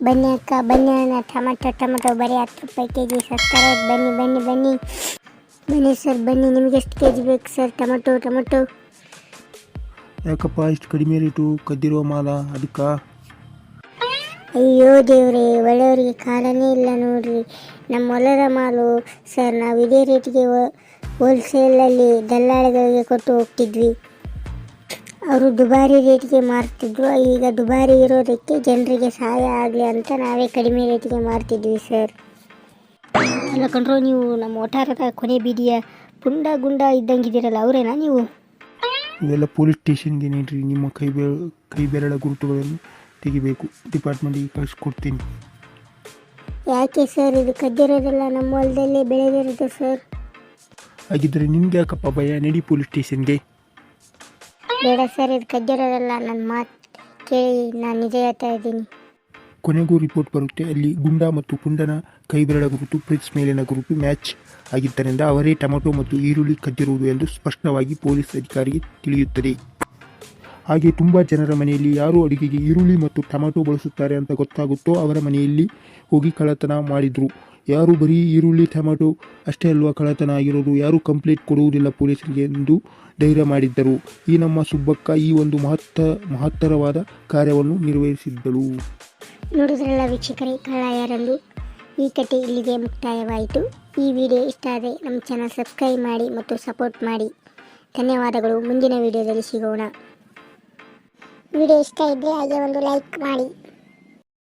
ಬನ್ನಿ ಅಕ್ಕ, ಬನ್ನಿ ಅಣ್ಣ, ಟೊಮೆಟೊ ಬರೀ 10 ರೂಪಾಯಿ ಕೆಜಿ ಸಸ್ತಾರೈತೆ, ಬನ್ನಿ ಬನ್ನಿ ಬನ್ನಿ ಬನ್ನಿ ಸರ್, ಬನ್ನಿ. ನಿಮಗೆ ಎಷ್ಟು ಕೆಜಿ ಬೇಕು ಸರ್ ಟೊಮೆಟೊ? ಯಾಕಪ್ಪ ಇಷ್ಟು ಕಡಿಮೆ ರೇಟು? ಕದ್ದಿರೋ ಮಾಲ ಅದಕ್ಕೆ? ಅಯ್ಯೋ ದೇವ್ರೆ, ಒಳ್ಳೆಯವರಿಗೆ ಕಾಲನೇ ಇಲ್ಲ ನೋಡ್ರಿ. ನಮ್ಮ ಹೊಲದ ಮಾಲು ಸರ್, ನಾವು ಇದೇ ರೇಟಿಗೆ ಹೋಲ್ಸೇಲಲ್ಲಿ ದಲ್ಲಾಳಿಗಳಿಗೆ ಕೊಟ್ಟು ಹೋಗ್ತಿದ್ವಿ. ಅವರು ದುಬಾರಿ ರೇಟಿಗೆ ಮಾರ್ತಿದ್ರು. ಈಗ ದುಬಾರಿ ಇರೋದಕ್ಕೆ ಜನರಿಗೆ ಸಹಾಯ ಆಗಲಿ ಅಂತ ನಾವೇ ಕಡಿಮೆ ರೇಟಿಗೆ ಮಾರ್ತಿದ್ವಿ ಸರ್. ಅಲ್ಲ ಕಣ್ರೋ, ನೀವು ನಮ್ಮ ಒಟ್ಟಾರದ ಕೊನೆ ಬೀದಿಯ ಗುಂಡ ಇದ್ದಂಗಿದ್ದೀರಲ್ಲ, ಅವರೇನಾ ನೀವು? ಇವೆಲ್ಲ ಪೊಲೀಸ್ ಸ್ಟೇಷನ್ಗೆ ನೀಡ್ರಿ. ನಿಮ್ಮ ಕೈ ಬೆರಳ ಗುರುತುಗಳನ್ನು ತೆಗಿಬೇಕು. ಡಿಪಾರ್ಟ್ಮೆಂಟಿಗೆ ಕಳಿಸ್ಕೊಡ್ತೀನಿ. ಯಾಕೆ ಸರ್, ಇದು ಕದ್ದಿರೋದೆಲ್ಲ ನಮ್ಮ ಹೊಲದಲ್ಲೇ ಬೆಳೆದಿರೋದು ಸರ್. ಹಾಗಿದ್ದರೆ ನಿಮ್ಗೆ ಯಾಕಪ್ಪ ಭಯ? ನಡಿ ಪೊಲೀಸ್ ಸ್ಟೇಷನ್ಗೆ. ಬೇಡ ಸರ್, ಇದು ಕದ್ದಿರೋದಲ್ಲ. ನನ್ನ ಮಾತು ಕೇಳಿ, ನಾನು ನಿಜ ಹೇಳ್ತಾ ಇದ್ದೀನಿ. ಕೊನೆಗೂ ರಿಪೋರ್ಟ್ ಬರುತ್ತೆ. ಅಲ್ಲಿ ಗುಂಡ ಮತ್ತು ಪುಂಡನ ಕೈ ಬೆರಳ ಗುರುತು ಪ್ರಿನ್ಸ್ ಮೇಲಿನ ಗುರುತು ಮ್ಯಾಚ್ ಆಗಿದ್ದರಿಂದ ಅವರೇ ಟೊಮೆಟೊ ಮತ್ತು ಈರುಳ್ಳಿ ಕದ್ದಿರುವುದು ಎಂದು ಸ್ಪಷ್ಟವಾಗಿ ಪೊಲೀಸ್ ಅಧಿಕಾರಿಗೆ ತಿಳಿಯುತ್ತದೆ. ಹಾಗೆ ತುಂಬ ಜನರ ಮನೆಯಲ್ಲಿ ಯಾರು ಅಡುಗೆಗೆ ಈರುಳ್ಳಿ ಮತ್ತು ಟೊಮೆಟೊ ಬಳಸುತ್ತಾರೆ ಅಂತ ಗೊತ್ತಾಗುತ್ತೋ ಅವರ ಮನೆಯಲ್ಲಿ ಹೋಗಿ ಕಳ್ಳತನ ಮಾಡಿದ್ರು. ಯಾರು ಬರೀ ಈರುಳ್ಳಿ ಟೊಮೆಟೊ ಅಷ್ಟೇ ಅಲ್ವಾ ಕಳ್ಳತನ ಆಗಿರೋದು, ಯಾರು ಕಂಪ್ಲೇಂಟ್ ಕೊಡುವುದಿಲ್ಲ ಪೊಲೀಸರಿಗೆ ಎಂದು ಧೈರ್ಯ ಮಾಡಿದ್ದರು. ಈ ನಮ್ಮ ಸುಬ್ಬಕ್ಕ ಈ ಒಂದು ಮಹತ್ತರವಾದ ಕಾರ್ಯವನ್ನು ನಿರ್ವಹಿಸಿದ್ದಳು. ನೋಡಿದ್ರಲ್ಲ ವೀಕ್ಷಕರೇ, ಕಳ್ಳ ಯಾರೆಂದು. ಈ ಕತೆ ಇಲ್ಲಿಗೆ ಮುಕ್ತಾಯವಾಯಿತು. ಈ ವಿಡಿಯೋ ಇಷ್ಟ ಆದರೆ ನಮ್ಮ ಚಾನಲ್ ಸಬ್ಸ್ಕ್ರೈಬ್ ಮಾಡಿ ಮತ್ತು ಸಪೋರ್ಟ್ ಮಾಡಿ. ಧನ್ಯವಾದಗಳು. ಮುಂದಿನ ವಿಡಿಯೋದಲ್ಲಿ ಸಿಗೋಣ. ವಿಡಿಯೋ ಇಷ್ಟ ಇದ್ದರೆ ಹಾಗೆ ಒಂದು ಲೈಕ್ ಮಾಡಿ.